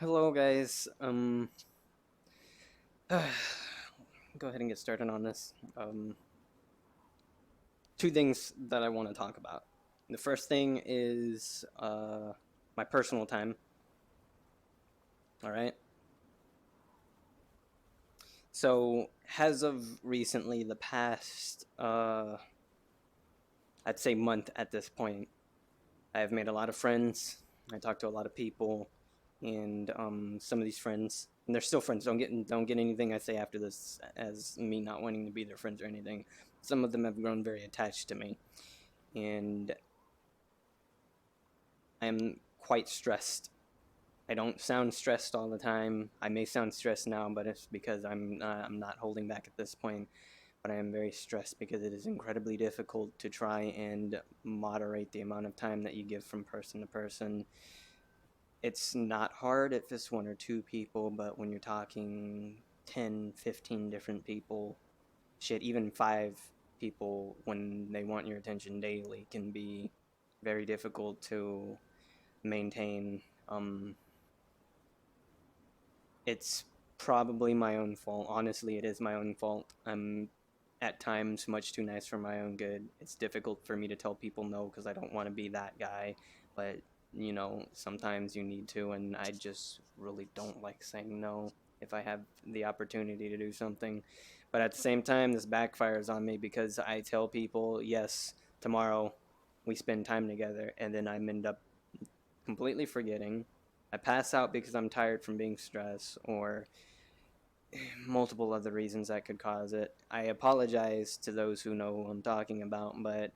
Hello, guys. Go ahead and get started on this. Two things that I want to talk about. The first thing is my personal time. All right. So, as of recently, the past, I'd say month at this point, I have made a lot of friends. I talk to a lot of people, and some of these friends, and they're still friends. Don't get anything I say after this as me not wanting to be their friends or anything. Some of them have grown very attached to me, and I'm quite stressed. I don't sound stressed all the time. I may sound stressed now, but it's because I'm not holding back at this point. But I am very stressed because it is incredibly difficult to try and moderate the amount of time that you give from person to person. It's not hard if it's one or two people, but when you're talking 10, 15 different people, shit, even five people, when they want your attention daily, can be very difficult to maintain. It's probably my own fault. Honestly, it is my own fault. I'm at times much too nice for my own good. It's difficult for me to tell people no because I don't want to be that guy, but sometimes you need to, and I just really don't like saying no if I have the opportunity to do something. But at the same time, this backfires on me because I tell people, yes, tomorrow we spend time together, and then I end up completely forgetting. I pass out because I'm tired from being stressed, or multiple other reasons that could cause it. I apologize to those who know who I'm talking about, but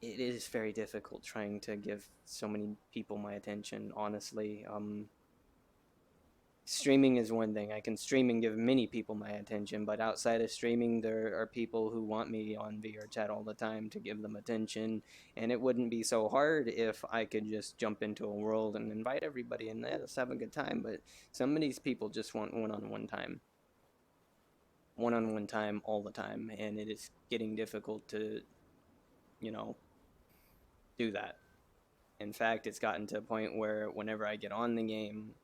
it is very difficult trying to give so many people my attention, honestly. Streaming is one thing. I can stream and give many people my attention, but outside of streaming, there are people who want me on VR chat all the time to give them attention, and it wouldn't be so hard if I could just jump into a world and invite everybody and let's have a good time. But some of these people just want one on one time all the time, and it is getting difficult to, you know, do that. In fact, it's gotten to a point where whenever I get on the game,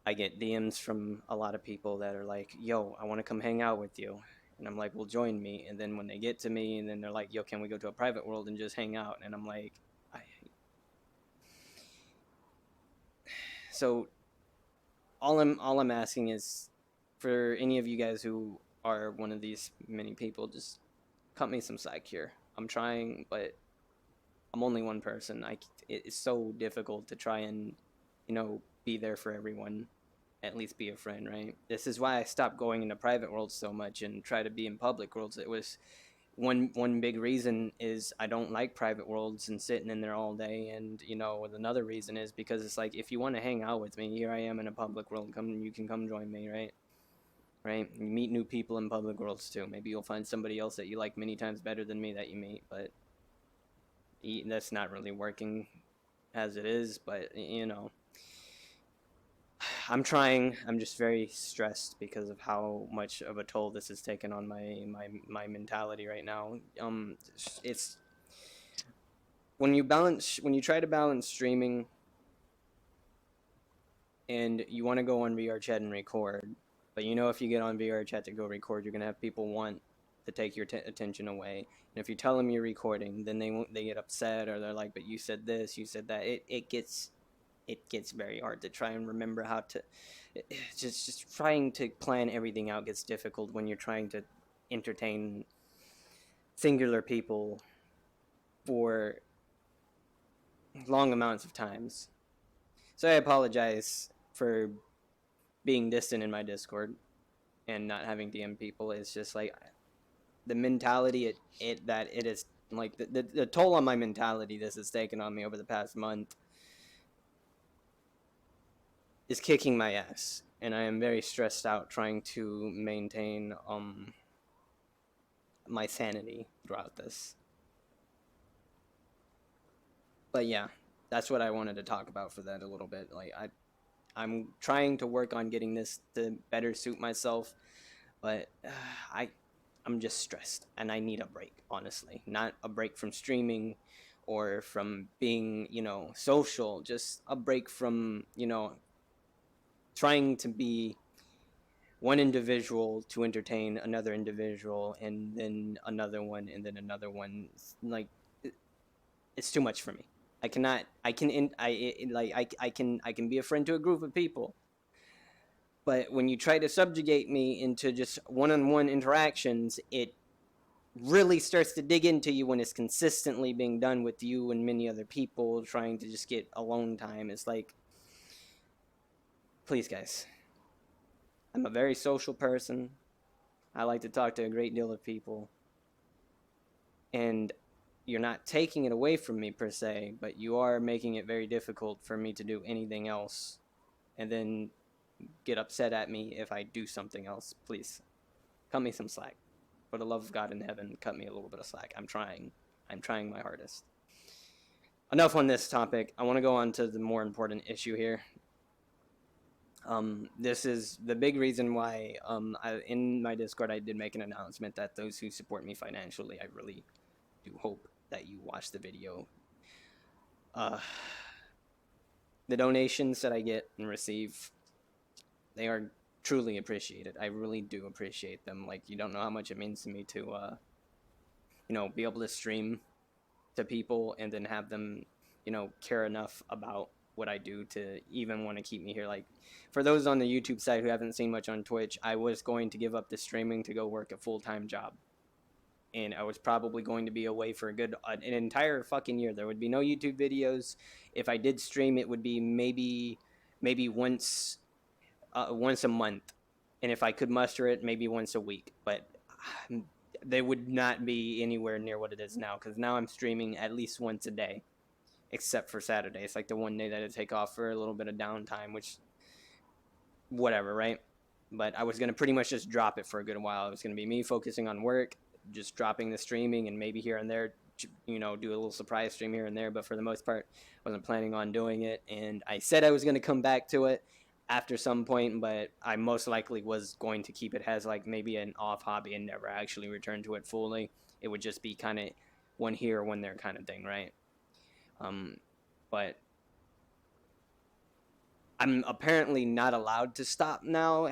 I get DMs from a lot of people that are like, "Yo, I want to come hang out with you," and I'm like, "Well, join me." And then when they get to me, and then they're like, "Yo, can we go to a private world and just hang out?" And I'm like, I... so all I'm asking is for any of you guys who are one of these many people, just cut me some slack here. I'm trying, but I'm only one person. It's so difficult to try and, be there for everyone. At least be a friend, right? This is why I stopped going into private worlds so much and try to be in public worlds. It was one big reason is I don't like private worlds and sitting in there all day, and another reason is because it's like if you want to hang out with me, here I am in a public world. You can come join me, right? Right? You meet new people in public worlds too. Maybe you'll find somebody else that you like many times better than me that you meet, but that's not really working as it is. But I'm trying. I'm just very stressed because of how much of a toll this has taken on my mentality right now. It's when you try to balance streaming and you want to go on VR chat and record, but if you get on VR chat to go record, you're gonna have people want to take your attention away. And if you tell them you're recording, then they get upset, or they're like, "But you said this, you said that." It gets very hard to try and remember how to. Just trying to plan everything out gets difficult when you're trying to entertain singular people for long amounts of times. So I apologize for being distant in my Discord and not having DM people. It's just like the mentality that it is like the toll on my mentality this has taken on me over the past month is kicking my ass, and I am very stressed out trying to maintain my sanity throughout this. But yeah, that's what I wanted to talk about for that a little bit. Like I'm trying to work on getting this to better suit myself, but I I'm just stressed and I need a break, honestly. Not a break from streaming or from being, social, just a break from, trying to be one individual to entertain another individual and then another one and then another one. Like, it's too much for me. I cannot. I can. Like. I can be a friend to a group of people, but when you try to subjugate me into just one-on-one interactions, it really starts to dig into you when it's consistently being done with you and many other people trying to just get alone time. It's like, please, guys. I'm a very social person. I like to talk to a great deal of people. And you're not taking it away from me per se, but you are making it very difficult for me to do anything else and then get upset at me if I do something else. Please, cut me some slack. For the love of God in heaven, cut me a little bit of slack. I'm trying. I'm trying my hardest. Enough on this topic. I want to go on to the more important issue here. This is the big reason why in my Discord I did make an announcement that those who support me financially, I really do hope that you watch the video. The donations that I get and receive, they are truly appreciated. I really do appreciate them. Like, you don't know how much it means to me to, be able to stream to people and then have them, care enough about what I do to even want to keep me here. Like, for those on the YouTube side who haven't seen much on Twitch, I was going to give up the streaming to go work a full-time job. And I was probably going to be away for an entire fucking year. There would be no YouTube videos. If I did stream, it would be maybe once a month, and if I could muster it, maybe once a week. But they would not be anywhere near what it is now, because now I'm streaming at least once a day, except for Saturday. It's like the one day that I take off for a little bit of downtime, which, whatever, right? But I was going to pretty much just drop it for a good while. It was going to be me focusing on work, just dropping the streaming, and maybe here and there, do a little surprise stream here and there. But for the most part, I wasn't planning on doing it. And I said I was going to come back to it after some point, but I most likely was going to keep it as like maybe an off hobby and never actually return to it fully. It would just be kind of one here, one there kind of thing, right? But I'm apparently not allowed to stop now.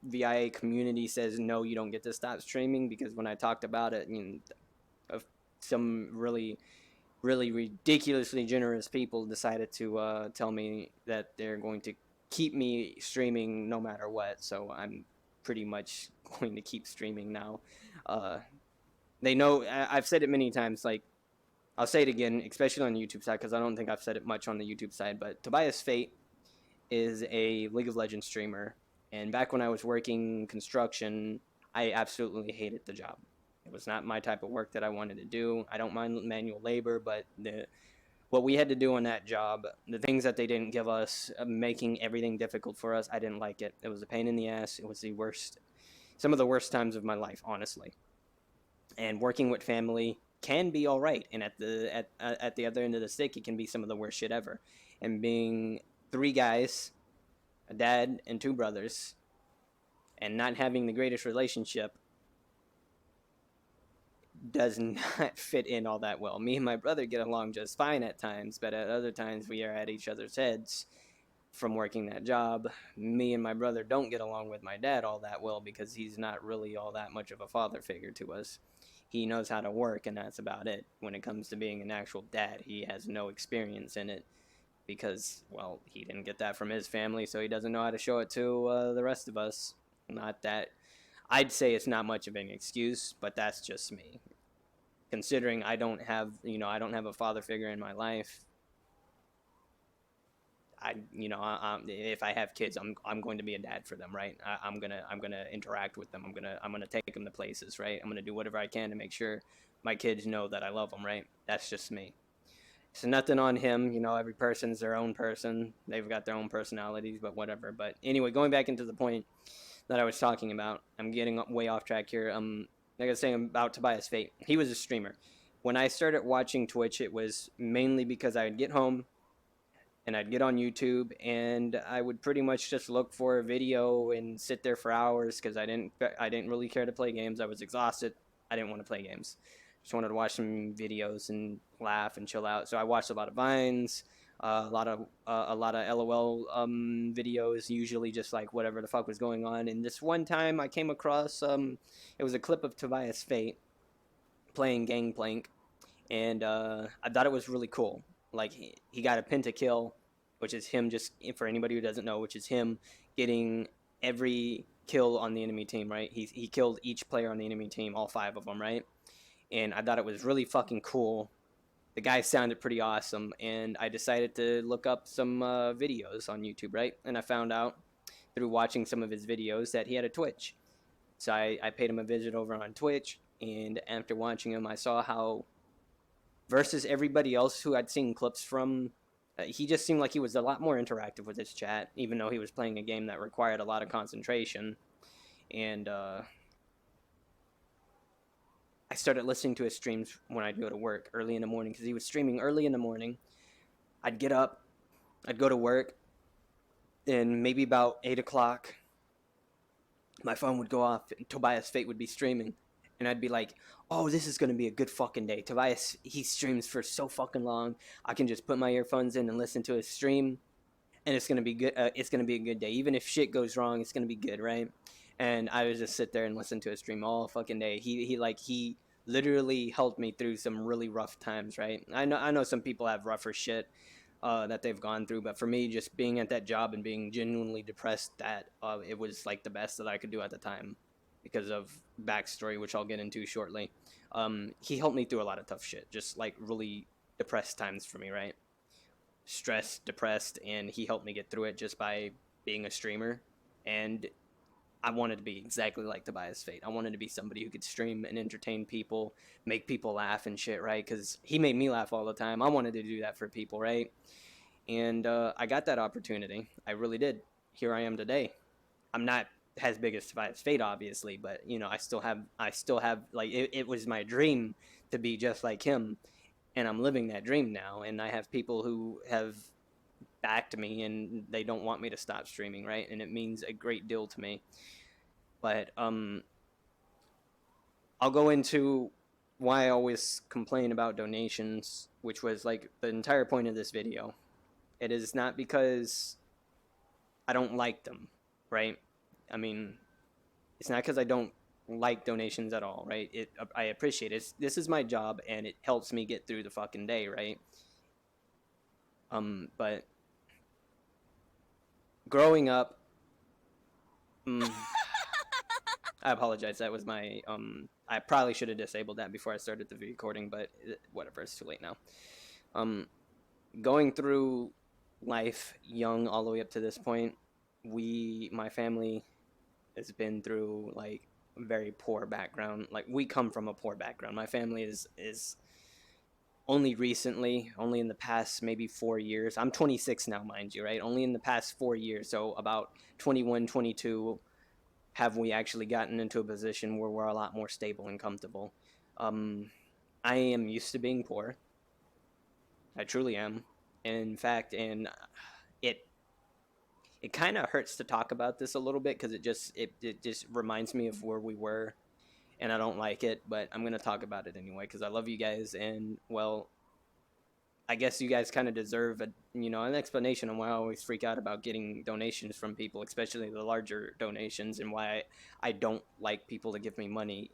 VIA community says no, you don't get to stop streaming, because when I talked about it, some really ridiculously generous people decided to tell me that they're going to keep me streaming no matter what. So I'm pretty much going to keep streaming now. They know, I've said it many times, like, I'll say it again, especially on the YouTube side, because I don't think I've said it much on the YouTube side, but Tobias Fate is a League of Legends streamer. And back when I was working construction, I absolutely hated the job. It was not my type of work that I wanted to do. I don't mind manual labor, but what we had to do on that job, the things that they didn't give us, making everything difficult for us, I didn't like it. It was a pain in the ass. It was the worst, some of the worst times of my life, honestly. And working with family can be all right, and at the other end of the stick, it can be some of the worst shit ever. And being 3 guys, a dad and 2 brothers, and not having the greatest relationship does not fit in all that well. Me and my brother get along just fine at times, but at other times we are at each other's heads from working that job. Me and my brother don't get along with my dad all that well, because he's not really all that much of a father figure to us. He knows how to work, and that's about it. When it comes to being an actual dad, he has no experience in it, because, well, he didn't get that from his family, so he doesn't know how to show it to the rest of us. Not that I'd say it's not much of an excuse, but that's just me. Considering I don't have a father figure in my life, if I have kids, I'm going to be a dad for them, right? I'm gonna interact with them. I'm gonna take them to places, right? I'm gonna do whatever I can to make sure my kids know that I love them, right? That's just me. So nothing on him, every person's their own person. They've got their own personalities, but whatever. But anyway, going back into the point that I was talking about, I'm getting way off track here. Like I was saying about Tobias Fate, he was a streamer. When I started watching Twitch, it was mainly because I would get home and I'd get on YouTube and I would pretty much just look for a video and sit there for hours, because I didn't really care to play games. I was exhausted. I didn't want to play games. Just wanted to watch some videos and laugh and chill out. So I watched a lot of Vines, a lot of LOL videos, usually just like whatever the fuck was going on. And this one time I came across it was a clip of Tobias Fate playing Gangplank, and I thought it was really cool. Like he got a pentakill, which is him just for anybody who doesn't know, which is him getting every kill on the enemy team. Right, he killed each player on the enemy team, all 5 of them. Right, and I thought it was really fucking cool. The guy sounded pretty awesome, and I decided to look up some videos on YouTube. Right, and I found out through watching some of his videos that he had a Twitch. So I paid him a visit over on Twitch, and after watching him, I saw how versus everybody else who I'd seen clips from, he just seemed like he was a lot more interactive with his chat, even though he was playing a game that required a lot of concentration. And I started listening to his streams when I'd go to work early in the morning because he was streaming early in the morning. I'd get up, I'd go to work, and maybe about 8 o'clock, my phone would go off and Tobias Fate would be streaming. And I'd be like, oh, this is going to be a good fucking day. Tobias, he streams for so fucking long. I can just put my earphones in and listen to his stream. And it's going to be good. It's going to be a good day. Even if shit goes wrong, it's going to be good, right? And I would just sit there and listen to his stream all fucking day. He literally helped me through some really rough times, right? I know some people have rougher shit that they've gone through, but for me, just being at that job and being genuinely depressed, that it was like the best that I could do at the time because of backstory, which I'll get into shortly. He helped me through a lot of tough shit, just like really depressed times for me, right? Stressed, depressed, and he helped me get through it just by being a streamer. And I wanted to be exactly like Tobias Fate. I wanted to be somebody who could stream and entertain people, make people laugh and shit, right? Because he made me laugh all the time. I wanted to do that for people, right? And I got that opportunity. I really did. Here I am today. I'm not as big as Tobias Fate, obviously, but you know, I still have like it was my dream to be just like him, and I'm living that dream now. And I have people who have backed me, and they don't want me to stop streaming, right? And it means a great deal to me. But I'll go into why I always complain about donations, which was like the entire point of this video. It is not because I don't like them, right? I mean, it's not because I don't like donations at all, right? I appreciate it. This is my job, and it helps me get through the fucking day, right? But growing up, mm, I apologize. That was my I probably should have disabled that before I started the recording, but whatever. It's too late now. Um, Going through life young all the way up to this point, my family has been through like a very poor background. Like we come from a poor background. My family is only recently, only in the past maybe 4 years. I'm 26 now, mind you, right? Only in the past 4 years, so about 21, 22, have we actually gotten into a position where we're a lot more stable and comfortable. Um, I am used to being poor. I truly am. And in fact, and it it kind of hurts to talk about this a little bit because it just reminds me of where we were, and I don't like it, but I'm gonna talk about it anyway because I love you guys, and well, I guess you guys kind of deserve an explanation on why I always freak out about getting donations from people, especially the larger donations, and why I don't like people to give me money.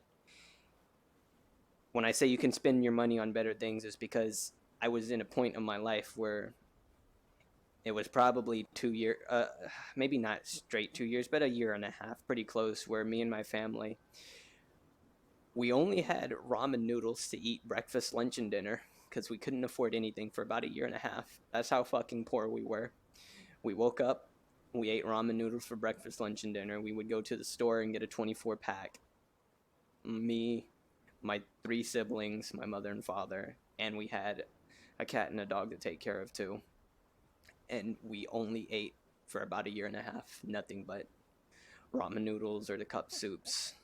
When I say you can spend your money on better things, is because I was in a point in my life where it was probably 2 years, maybe not straight 2 years, but a year and a half, pretty close, where me and my family, we only had ramen noodles to eat breakfast, lunch, and dinner because we couldn't afford anything for about a year and a half. That's how fucking poor we were. We woke up, we ate ramen noodles for breakfast, lunch, and dinner. We would go to the store and get a 24 pack. Me, my 3 siblings, my mother and father, and we had a cat and a dog to take care of too. And we only ate for about a year and a half nothing but ramen noodles or the cup soups.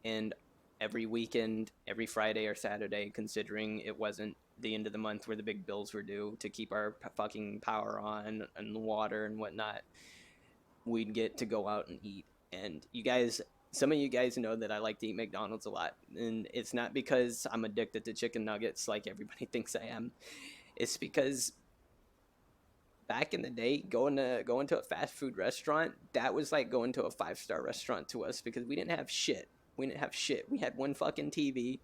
And every weekend, every Friday or Saturday, considering it wasn't the end of the month where the big bills were due to keep our fucking power on and the water and whatnot, we'd get to go out and eat. And you guys, Some of you guys know that I like to eat McDonald's a lot, and it's not because I'm addicted to chicken nuggets like everybody thinks I am. It's because back in the day, going to a fast food restaurant, that was like going to a 5-star restaurant to us because we didn't have shit. We didn't have shit. We had one fucking TV.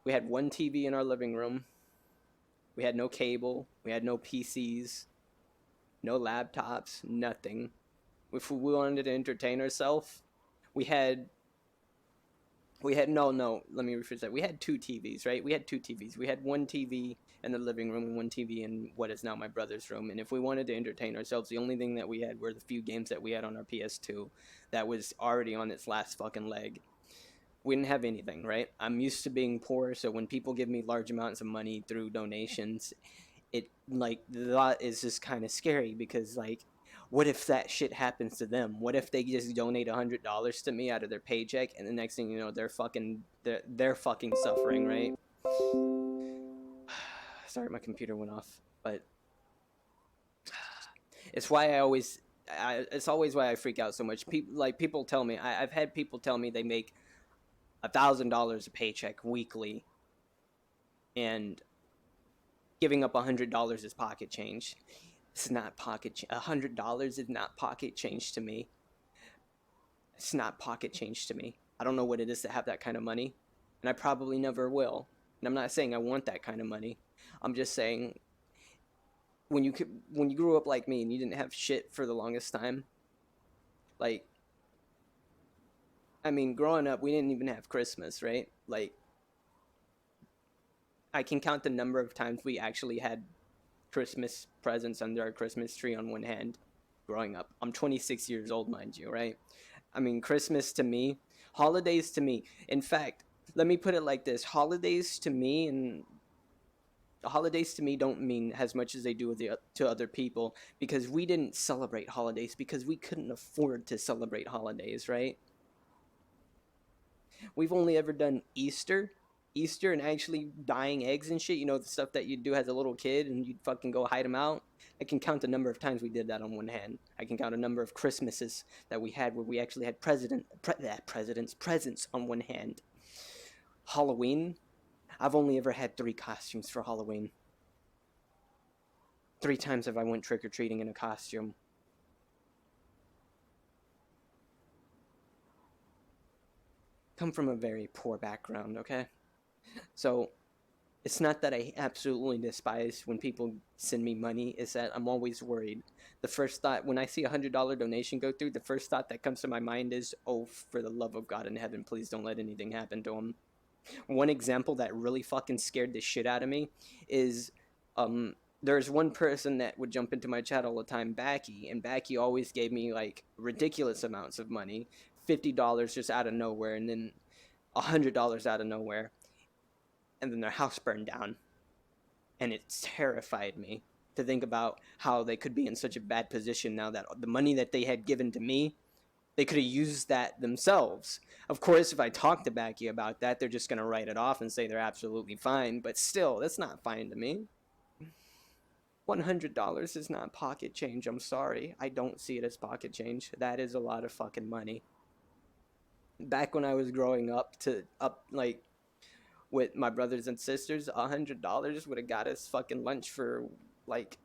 We had one TV in our living room. We had no cable. We had no PCs, no laptops, nothing. If we wanted to entertain ourselves, we had no, let me rephrase that. We had two TVs, right? We had two TVs. We had one TV in the living room and one TV in what is now my brother's room. And if we wanted to entertain ourselves, the only thing that we had were the few games that we had on our PS2 that was already on its last fucking leg. We didn't have anything, right? I'm used to being poor, so when people give me large amounts of money through donations, it like that is just kind of scary because like what if that shit happens to them? What if they just donate $100 to me out of their paycheck, and the next thing you know, they're fucking suffering, right? Sorry, my computer went off, but it's why it's always why I freak out so much. People tell me I've had people tell me they make $1,000 a paycheck weekly, and giving up $100 is pocket change. It's not $100 is not pocket change to me. It's not pocket change to me. I don't know what it is to have that kind of money, and I probably never will. And I'm not saying I want that kind of money. I'm just saying when you grew up like me and you didn't have shit for the longest time, like I mean, growing up we didn't even have Christmas, right? Like I can count the number of times we actually had Christmas presents under our Christmas tree on one hand growing up. I'm 26 years old, mind you, right? I mean, Christmas to me, holidays to me. In fact, let me put it like this: holidays to me don't mean as much as they do to other people because we didn't celebrate holidays because we couldn't afford to celebrate holidays, right? We've only ever done Easter and actually dyeing eggs and shit. You know, the stuff that you'd do as a little kid and you'd fucking go hide them out. I can count the number of times we did that on one hand. I can count a number of Christmases that we had where we actually had presidents presents on one hand. Halloween, I've only ever had 3 costumes for Halloween. 3 times have I went trick-or-treating in a costume. Come from a very poor background, okay? So it's not that I absolutely despise when people send me money, it's that I'm always worried. The first thought, when I see $100 donation go through, the first thought that comes to my mind is, oh, for the love of God in heaven, please don't let anything happen to him. One example that really fucking scared the shit out of me is there's one person that would jump into my chat all the time, Backy, and Backy always gave me like ridiculous amounts of money, $50 just out of nowhere, and then $100 out of nowhere, and then their house burned down, and it terrified me to think about how they could be in such a bad position now that the money that they had given to me, they could have used that themselves. Of course, if I talk to Backy about that, they're just going to write it off and say they're absolutely fine, but still, that's not fine to me. $100 is not pocket change. I'm sorry. I don't see it as pocket change. That is a lot of fucking money. Back when I was growing up like with my brothers and sisters, $100 would have got us fucking lunch for like,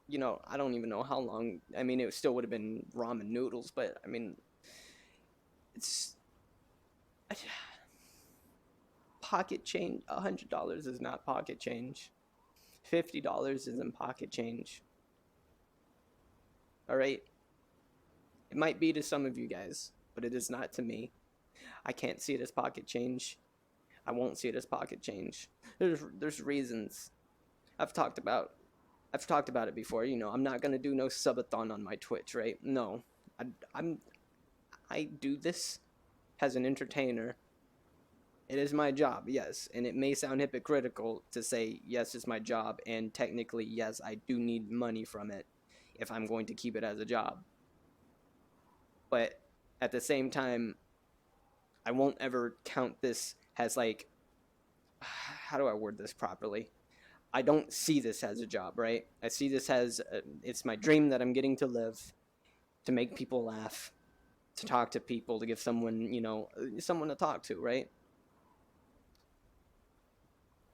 you know, I don't even know how long. I mean, it still would have been ramen noodles, but I mean, it's pocket change. $100 is not pocket change. $50 isn't pocket change. All right, it might be to some of you guys, but it is not to me. I can't see it as pocket change. I won't see it as pocket change. There's reasons. I've talked about it before. You know, I'm not gonna do no subathon on my Twitch, right? No, I do this as an entertainer. It is my job, yes, and it may sound hypocritical to say yes, it's my job, and technically yes, I do need money from it if I'm going to keep it as a job. But at the same time, I won't ever count this as like, how do I word this properly? I don't see this as a job, right? I see this as it's my dream that I'm getting to live, to make people laugh, to talk to people, to give someone, someone to talk to, right?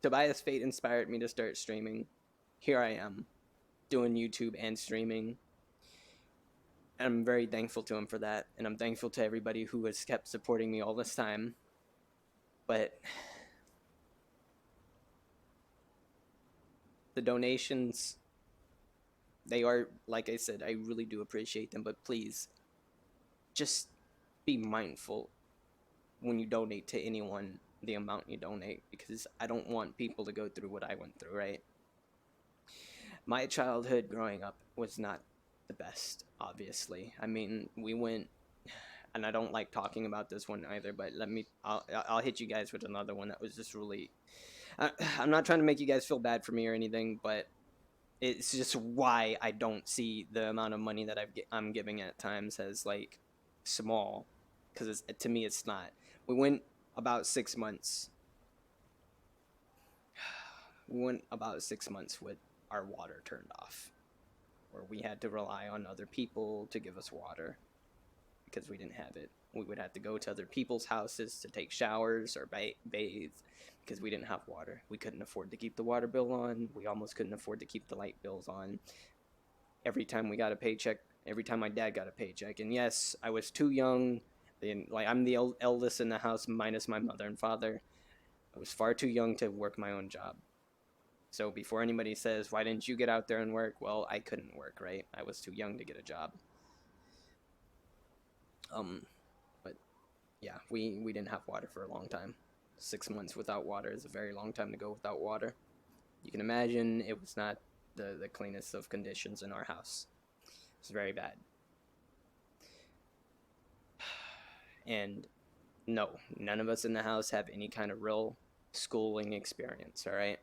Tobias Fate inspired me to start streaming. Here I am, doing YouTube and streaming. And I'm very thankful to him for that. And I'm thankful to everybody who has kept supporting me all this time. But the donations, they are, like I said, I really do appreciate them. But please, just be mindful when you donate to anyone the amount you donate, because I don't want people to go through what I went through, right? My childhood growing up was not the best, obviously. I mean, we went, and I don't like talking about this one either, but I'll hit you guys with another one that was just really, I'm not trying to make you guys feel bad for me or anything, but it's just why I don't see the amount of money that I'm giving at times as like small, because to me it's not. We went about 6 months. We went about 6 months with our water turned off, where we had to rely on other people to give us water because we didn't have it. We would have to go to other people's houses to take showers or bathe because we didn't have water. We couldn't afford to keep the water bill on. We almost couldn't afford to keep the light bills on. Every time we got a paycheck, every time my dad got a paycheck, and yes, I was too young. Like, I'm the eldest in the house minus my mother and father. I was far too young to work my own job. So before anybody says, why didn't you get out there and work? Well, I couldn't work, right? I was too young to get a job. But yeah, we didn't have water for a long time. 6 months without water is a very long time to go without water. You can imagine it was not the cleanest of conditions in our house. It was very bad. And no, none of us in the house have any kind of real schooling experience, all right?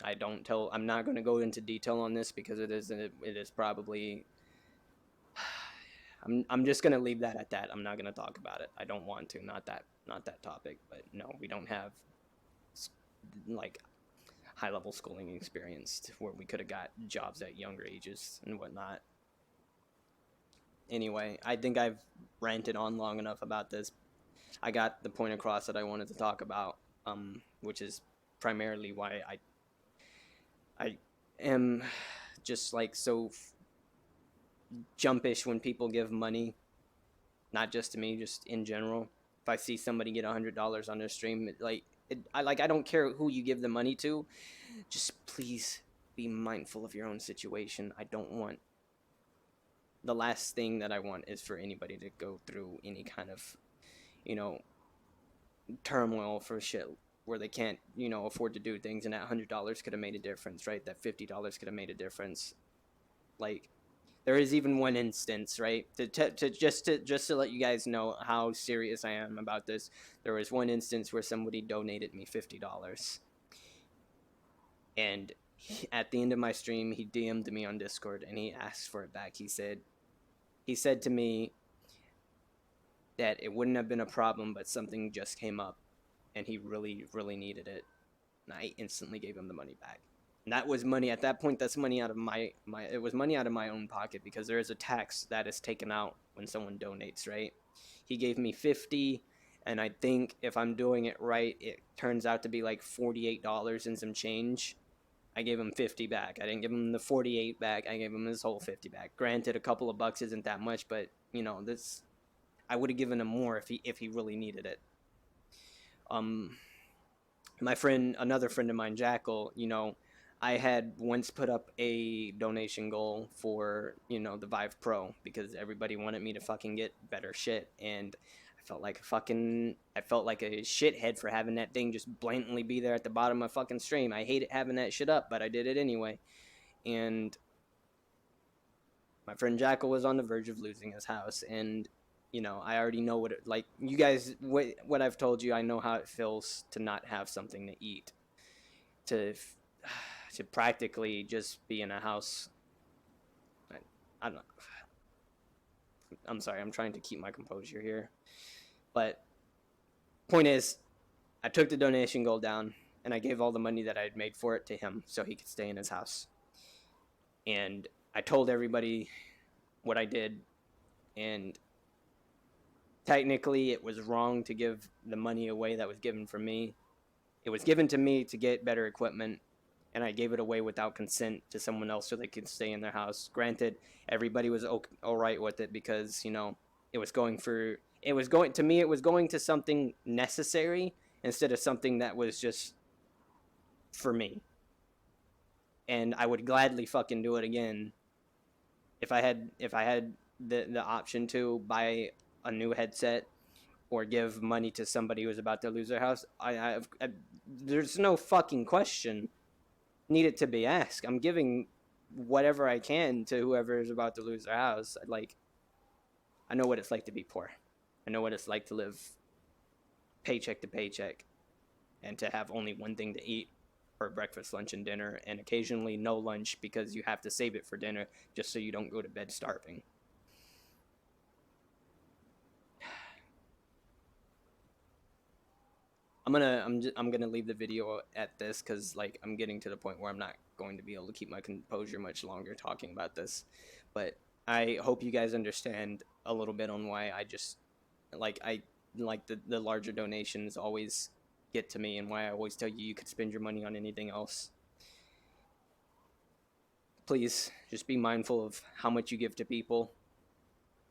I'm not going to go into detail on this because it is probably, I'm just going to leave that at that. I'm not going to talk about it. I don't want to, not that topic, but no, we don't have like high level schooling experience where we could have got jobs at younger ages and whatnot. Anyway, I think I've ranted on long enough about this. I got the point across that I wanted to talk about, which is primarily why I am just like so jumpish when people give money, not just to me, just in general. If I see somebody get $100 on their stream, I don't care who you give the money to, just please be mindful of your own situation. I don't want, the last thing that I want is for anybody to go through any kind of, turmoil for shit where they can't, afford to do things, and that $100 could have made a difference, right? That $50 could have made a difference. Like, there is even one instance, right? Just to let you guys know how serious I am about this. There was one instance where somebody donated me $50, and at the end of my stream, he DM'd me on Discord and he asked for it back. He said to me that it wouldn't have been a problem, but something just came up, and he really, really needed it. And I instantly gave him the money back. And that was money at that point. That's money out of it was money out of my own pocket, because there is a tax that is taken out when someone donates, right? He gave me 50, and I think if I'm doing it right, it turns out to be like $48 and some change. I gave him 50 back. I didn't give him the 48 back. I gave him his whole 50 back. Granted, a couple of bucks isn't that much, but this, I would have given him more if he really needed it. Another friend of mine, Jackal, I had once put up a donation goal for, the Vive Pro, because everybody wanted me to fucking get better shit, and I felt like a shithead for having that thing just blatantly be there at the bottom of my fucking stream. I hated having that shit up, but I did it anyway. And my friend Jackal was on the verge of losing his house, and I already know you guys, what I've told you, I know how it feels to not have something to eat, to practically just be in a house. I don't know. I'm sorry, I'm trying to keep my composure here. But point is, I took the donation goal down, and I gave all the money that I had made for it to him so he could stay in his house. And I told everybody what I did, and technically it was wrong to give the money away that was given for me. It was given to me to get better equipment, and I gave it away without consent to someone else so they could stay in their house. Granted, everybody was all right with it because, you know, it was going for it was going to me it was going to something necessary instead of something that was just for me. And I would gladly fucking do it again if I had the option to buy a new headset or give money to somebody who's about to lose their house. There's no fucking question needed to be asked. I'm giving whatever I can to whoever is about to lose their house. Like, I know what it's like to be poor. I know what it's like to live paycheck to paycheck and to have only one thing to eat for breakfast, lunch, and dinner, and occasionally no lunch because you have to save it for dinner just so you don't go to bed starving. I'm gonna leave the video at this because like I'm getting to the point where I'm not going to be able to keep my composure much longer talking about this. But I hope you guys understand a little bit on why I like the larger donations always get to me and why I always tell you you could spend your money on anything else. Please just be mindful of how much you give to people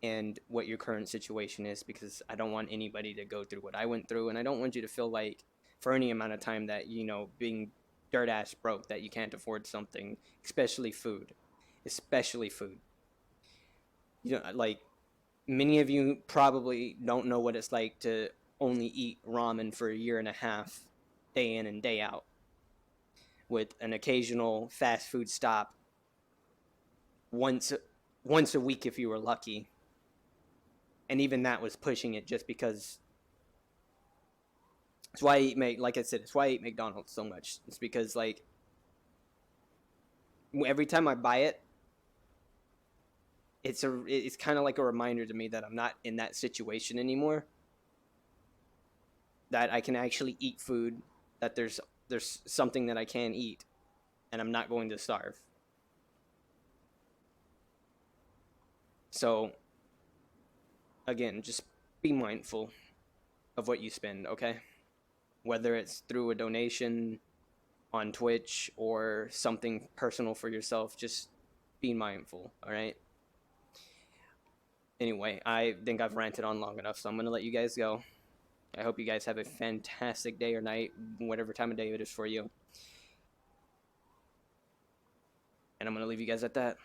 and what your current situation is, because I don't want anybody to go through what I went through, and I don't want you to feel like for any amount of time that, you know, being dirt ass broke, that you can't afford something, especially food. Especially food. You know, like many of you probably don't know what it's like to only eat ramen for a year and a half, day in and day out, with an occasional fast food stop once once a week if you were lucky. And even that was pushing it, just because it's why I eat like I said, it's why I eat McDonald's so much. It's because like every time I buy it, it's kind of like a reminder to me that I'm not in that situation anymore. That I can actually eat food. That there's something that I can eat, and I'm not going to starve. So again, just be mindful of what you spend, okay? Whether it's through a donation on Twitch or something personal for yourself, just be mindful, all right? Anyway, I think I've ranted on long enough, so I'm going to let you guys go. I hope you guys have a fantastic day or night, whatever time of day it is for you. And I'm going to leave you guys at that.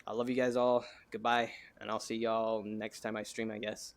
I love you guys all. Goodbye, and I'll see y'all next time I stream, I guess.